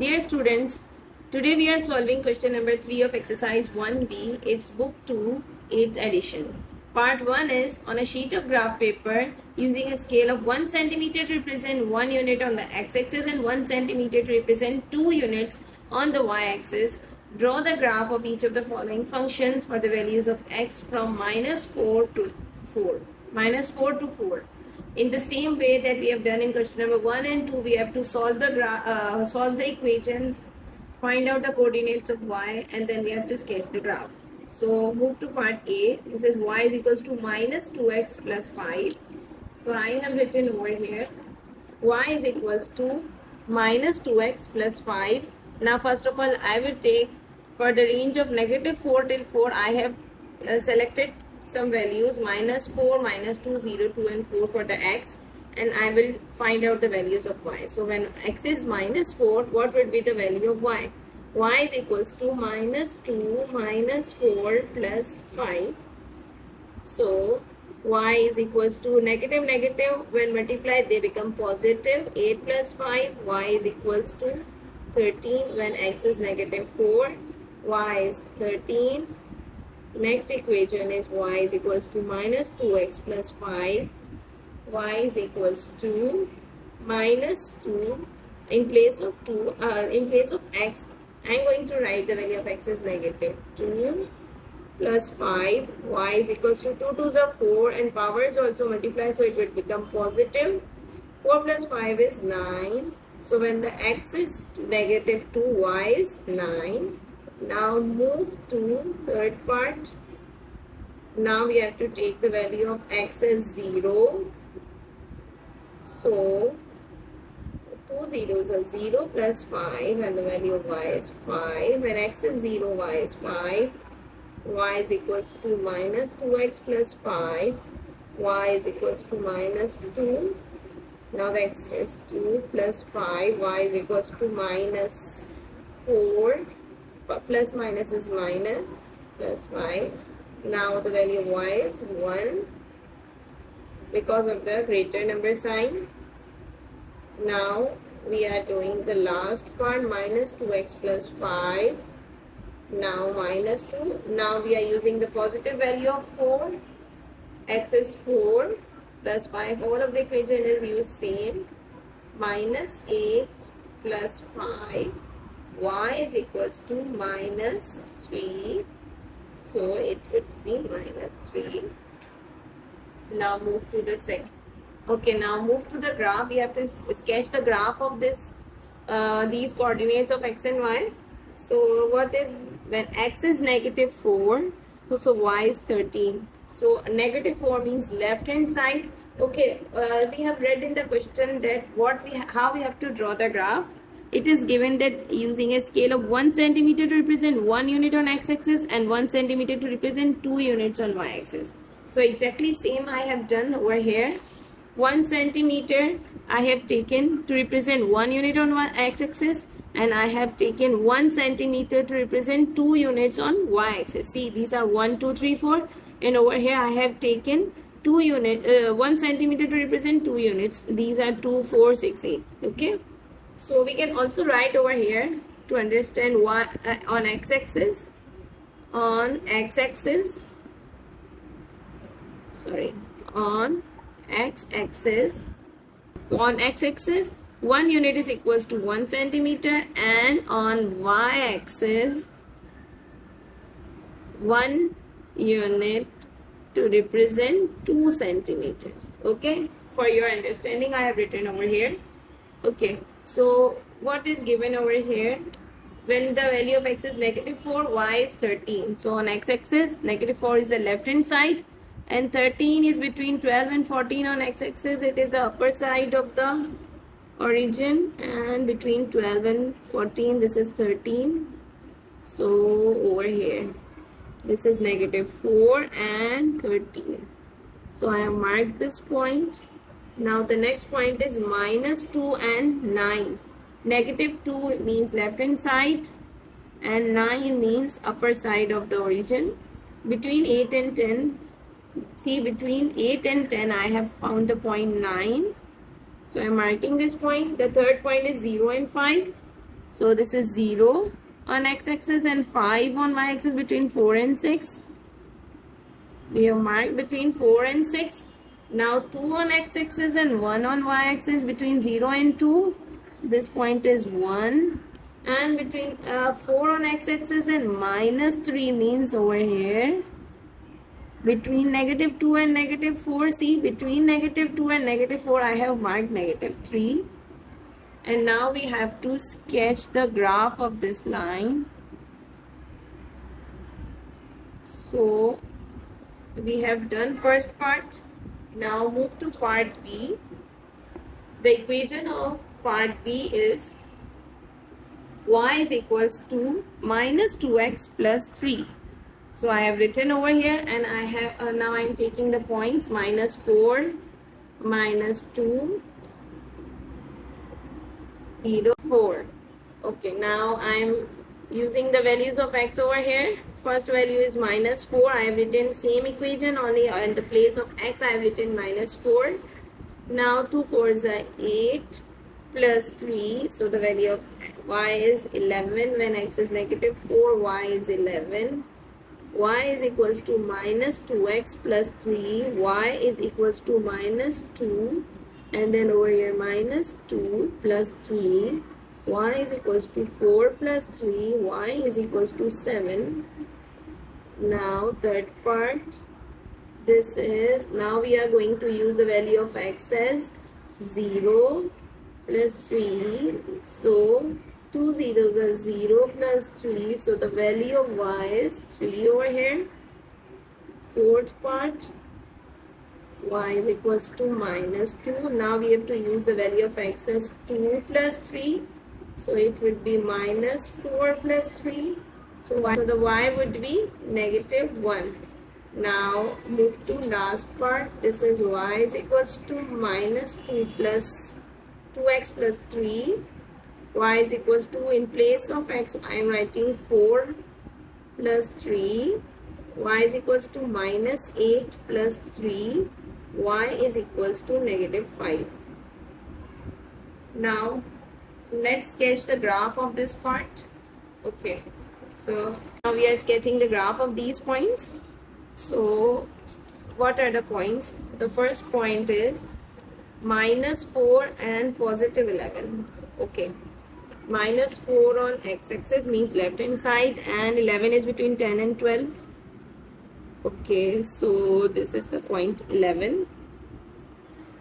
Dear students, today we are solving question number 3 of exercise 1B. It's book 2, 8th edition. Part 1 is on a sheet of graph paper using a scale of 1 centimeter to represent 1 unit on the x-axis and 1 centimeter to represent 2 units on the y-axis. Draw the graph of each of the following functions for the values of x from -4 to 4. -4 to 4. In the same way that we have done in question number 1 and 2, we have to solve the equations, find out the coordinates of y, and then we have to sketch the graph. So move to part A. This is y is equals to -2x plus 5. So I have written over here y is equals to -2x plus 5. Now first of all, I will take for the range of -4 till 4, I have selected some values -4, -2, 0, 2 and 4 for the x, and I will find out the values of y. So when x is -4, what would be the value of y? Y is equals to -2 -4 plus 5. So y is equals to negative negative, when multiplied they become positive. 8 plus 5, y is equals to 13. When x is -4, y is 13. Next equation is y is equals to -2x plus 5. Y is equals to -2. In place of x, I am going to write the value of x is -2 plus 5. Y is equals to 2 2s are 4, and powers also multiply, so it will become positive. 4 plus 5 is 9. So when the x is -2, y is 9. Now move to third part. Now we have to take the value of x as 0. So 2 zeros are 0 plus 5, and the value of y is 5. When x is 0, y is 5. Y is equals to -2x plus 5. Y is equals to -2. Now the x is 2 plus 5. Y is equals to -4. Plus minus is minus, plus 5. Now the value of y is 1 because of the greater number sign. Now we are doing the last part, -2x plus 5. Now -2. Now we are using the positive value of 4. X is 4 plus 5. All of the equation is used same. -8 plus 5. Y is equals to -3. So it would be -3. Now move to the second. Okay, now move to the graph. We have to sketch the graph of these coordinates of x and y. So what is, when x is -4, so y is 13. So -4 means left hand side. Okay, we have read in the question that how we have to draw the graph. It is given that using a scale of 1 centimeter to represent 1 unit on x-axis and 1 centimeter to represent 2 units on y-axis. So exactly same I have done over here. 1 centimeter I have taken to represent 1 unit on x-axis, and I have taken 1 centimeter to represent 2 units on y-axis. See, these are 1, 2, 3, 4, and over here I have taken 1 centimeter to represent 2 units. These are 2, 4, 6, 8. Okay. So we can also write over here to understand why on x-axis, on x-axis 1 unit is equals to 1 centimeter, and on y-axis 1 unit to represent 2 centimeters. Okay, for your understanding I have written over here. Okay, so what is given over here? When the value of x is -4, y is 13. So on x-axis, -4 is the left hand side, and 13 is between 12 and 14 on x-axis. It is the upper side of the origin, and between 12 and 14, this is 13. So over here, this is -4 and 13. So I have marked this point. Now the next point is -2 and 9. -2 means left hand side, and 9 means upper side of the origin. Between 8 and 10, see, between 8 and 10 I have found the point 9. So I am marking this point. The third point is 0 and 5. So this is 0 on x-axis and 5 on y-axis between 4 and 6. We have marked between 4 and 6. Now 2 on x-axis and 1 on y-axis between 0 and 2. This point is 1. And between 4 on x-axis and minus 3 means over here. Between negative 2 and negative 4, see, between negative 2 and negative 4, I have marked negative 3. And now we have to sketch the graph of this line. So we have done first part. Now move to part B. The equation of part B is y is equals to minus 2x plus 3. So I have written over here, and I have now I am taking the points minus 4, minus 2, 0, 4. Okay, now I am using the values of x over here. First value is minus 4. I have written same equation, only in the place of x I have written minus 4. Now 2 4s are 8 plus 3. So the value of y is 11. When x is negative 4, y is 11. Y is equals to minus 2x plus 3. Y is equals to minus 2. And then over here minus 2 plus 3. Y is equals to 4 plus 3. Y is equals to 7. Now third part. This is, now we are going to use the value of x as 0 plus 3. So 2 zeros are 0 plus 3. So the value of y is 3 over here. Fourth part, y is equals to minus 2. Now we have to use the value of x as 2 plus 3. So it would be minus 4 plus 3. So the y would be negative 1. Now move to last part. This is y is equals to minus 2 plus 2x plus 3. Y is equals to, in place of x I am writing 4 plus 3. Y is equals to minus 8 plus 3. Y is equals to negative 5. Now let's sketch the graph of this part. Okay, so now we are sketching the graph of these points. So what are the points? The first point is minus 4 and positive 11. Okay, minus 4 on x-axis means left hand side, and 11 is between 10 and 12. Okay, so this is the point 11.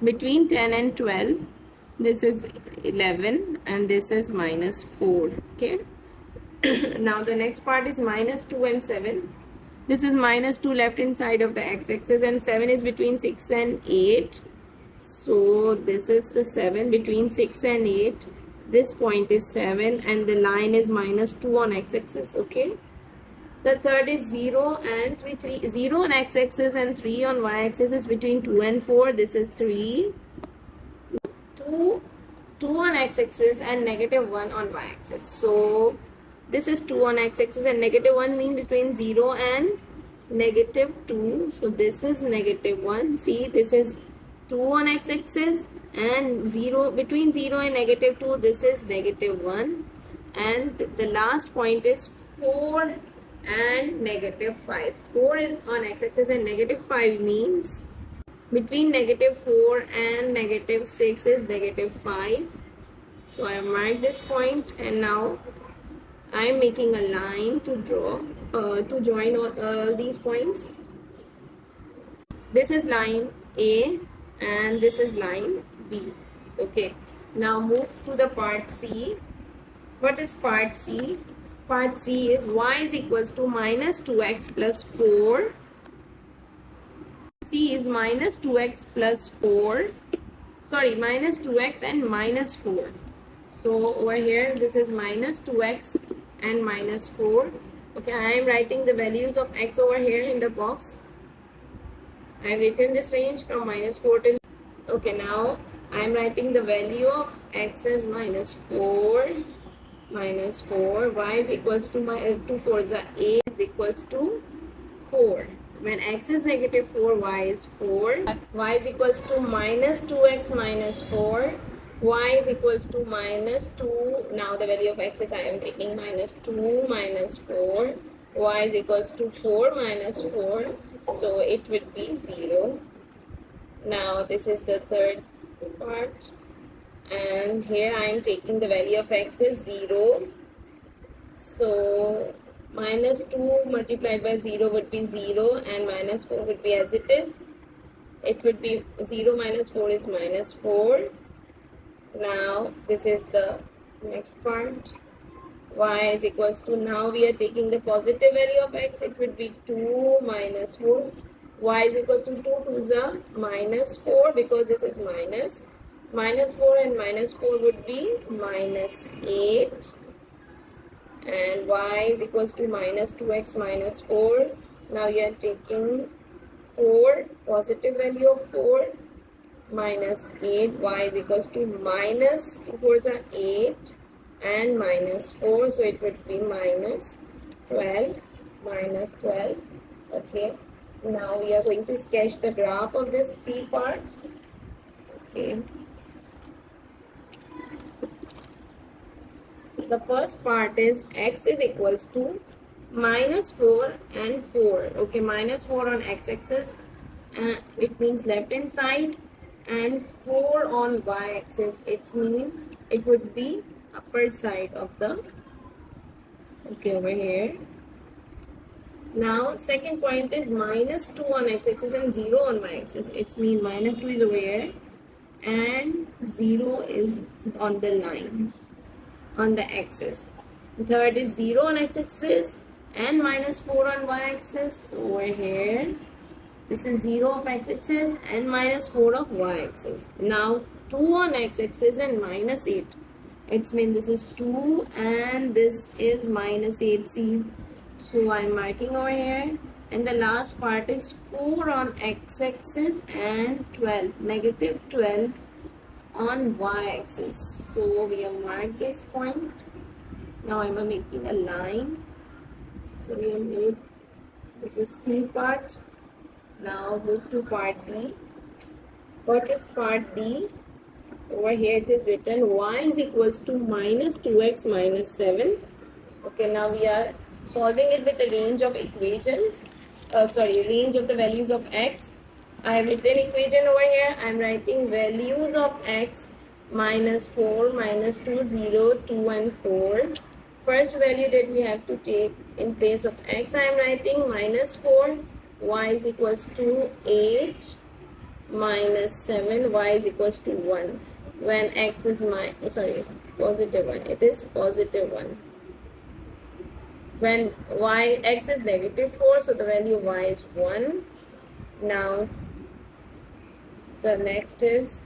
Between 10 and 12, this is 11 and this is minus 4. Okay, now the next part is minus 2 and 7. This is minus 2 left hand side of the x-axis, and 7 is between 6 and 8. So this is the 7 between 6 and 8. This point is 7 and the line is minus 2 on x-axis. Okay, the third is 0 and 3. 0 on x-axis and 3 on y-axis is between 2 and 4. This is 3. 2 on x-axis and negative 1 on y-axis. So this is 2 on x-axis and negative 1 means between 0 and negative 2. So this is negative 1. See, this is 2 on x-axis, and 0 between 0 and negative 2, this is negative 1. And the last point is 4 and negative 5. 4 is on x-axis and negative 5 means between negative 4 and negative 6 is negative 5. So I mark this point, and now I am making a line to draw to join all these points. This is line A and this is line B. Okay, now move to the part C. What is part C? Part C is y is equals to minus 2x plus 4. C is minus 2x plus 4. Sorry, minus 2x and minus 4. So over here this is minus 2x and minus 4. Okay, I am writing the values of x over here in the box. I have written this range from minus 4 till. Okay, now I am writing the value of x as minus 4. Minus 4. Y is equals to my 2 4s are a is equals to 4. When x is negative 4, y is 4. Y is equals to minus 2x minus 4. y is equals to minus 2. Now the value of x is, I am taking minus 2 minus 4. Y is equals to 4 minus 4. So it would be 0. Now this is the third part. And here I am taking the value of x is 0. So minus 2 multiplied by 0 would be 0 and minus 4 would be as it is. It would be 0 minus 4 is minus 4. Now this is the next part. Y is equals to, now we are taking the positive value of x. It would be 2 minus 4. Y is equals to 2 to the minus 4 because this is minus. Minus 4 and minus 4 would be minus 8. And y is equals to minus 2x minus 4. Now we are taking 4, positive value of 4 minus 8. Y is equals to minus 2 4s are 8 and minus 4. So it would be minus 12. Minus 12. Okay. Now we are going to sketch the graph of this C part. Okay. The first part is x is equals to minus 4 and 4. Okay, minus 4 on x-axis, it means left hand side, and 4 on y-axis, it means it would be upper side of the, okay, over here. Now second point is minus 2 on x-axis and 0 on y-axis. It means minus 2 is over here and 0 is on the line, on the axis. Third is 0 on x-axis and minus 4 on y-axis over here. This is 0 of x-axis and minus 4 of y-axis. Now 2 on x-axis and minus 8. It means this is 2 and this is minus 8c. So I'm marking over here. And the last part is 4 on x-axis and 12, negative 12 on y-axis. So we have marked this point. Now I'm making a line. So we have made, this is C part. Now move to part D. What is part D? Over here it is written y is equals to minus 2x minus 7. Okay, now we are solving it with a range of equations. Range of the values of x. I have written equation over here. I am writing values of x minus 4, minus 2, 0, 2 and 4. First value that we have to take in place of x, I am writing minus 4, y is equals to 8, minus 7, y is equals to 1. When x is positive 1, it is positive 1. When x is negative 4, so the value of y is 1. Now the next is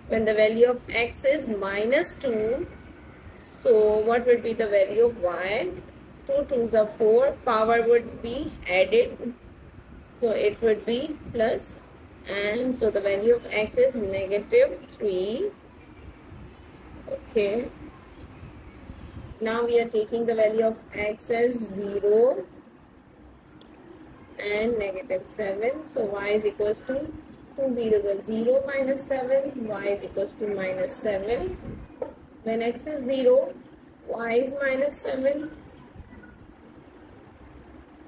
when the value of x is minus 2, so what would be the value of y? 2 2s are 4, power would be added, so it would be plus, and so the value of x is negative 3. Okay. Now we are taking the value of x as 0 and negative 7. So y is equals to 2 zeros are 0 minus 7. Y is equals to minus 7. When x is 0, y is minus 7.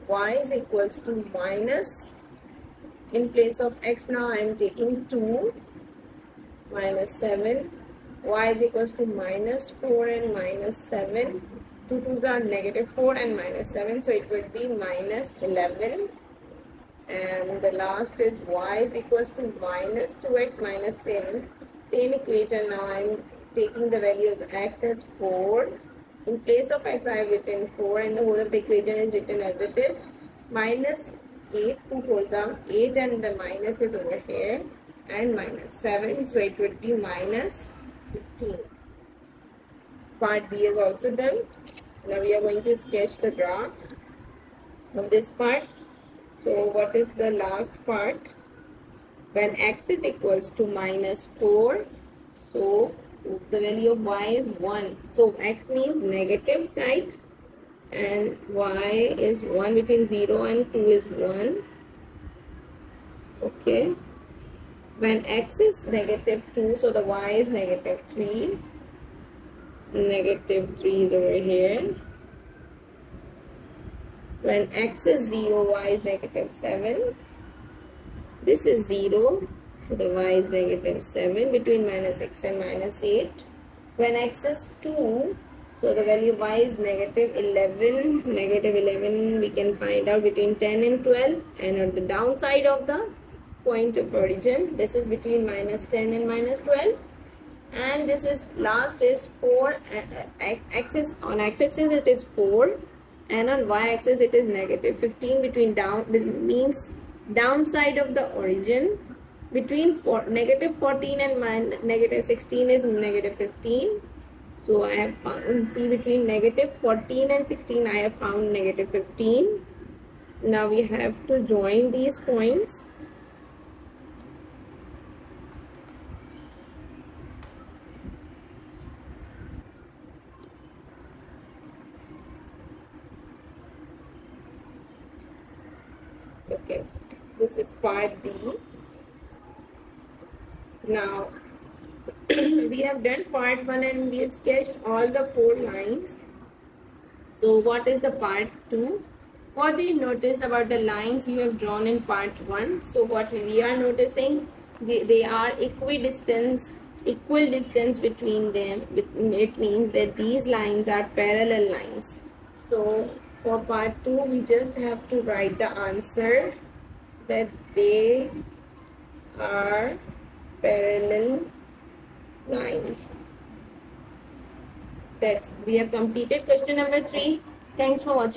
Y is equals to minus. In place of x now I am taking 2 minus 7. Y is equals to minus 4 and minus 7. 2 2s are negative 4 and minus 7. So it would be minus 11. And the last is y is equals to minus 2x minus 7. Same equation. Now I am taking the value of x as 4. In place of x I have written 4 and the whole of the equation is written as it is. Minus 8, 2 4s are 8 and the minus is over here, and minus 7. So it would be minus 15. Part B is also done. Now we are going to sketch the graph of this part. So what is the last part? When x is equals to minus 4, so the value of y is 1. So x means negative side and y is 1, between 0 and 2 is 1. Okay. When x is -2, so the y is -3. -3 is over here. When x is 0, y is -7. This is 0, so the y is -7 between -6 and -8. When x is 2, so the value y is -11. -11 we can find out between 10 and 12, and on the downside of the point of origin, this is between -10 and -12, and this is last is 4. Axis on x-axis it is 4, and on y-axis it is -15. Between means downside of the origin between -14 and -16 is -15. So I have found, see, between -14 and 16 I have found -15. Now we have to join these points. Okay, this is part D. Now we have done part 1 and we have sketched all the 4 lines. So what is the part 2? What do you notice about the lines you have drawn in part 1? So what we are noticing, they are equal distance between them. It means that these lines are parallel lines. So for part 2 we just have to write the answer that they are parallel lines. That's, we have completed question number 3. Thanks for watching.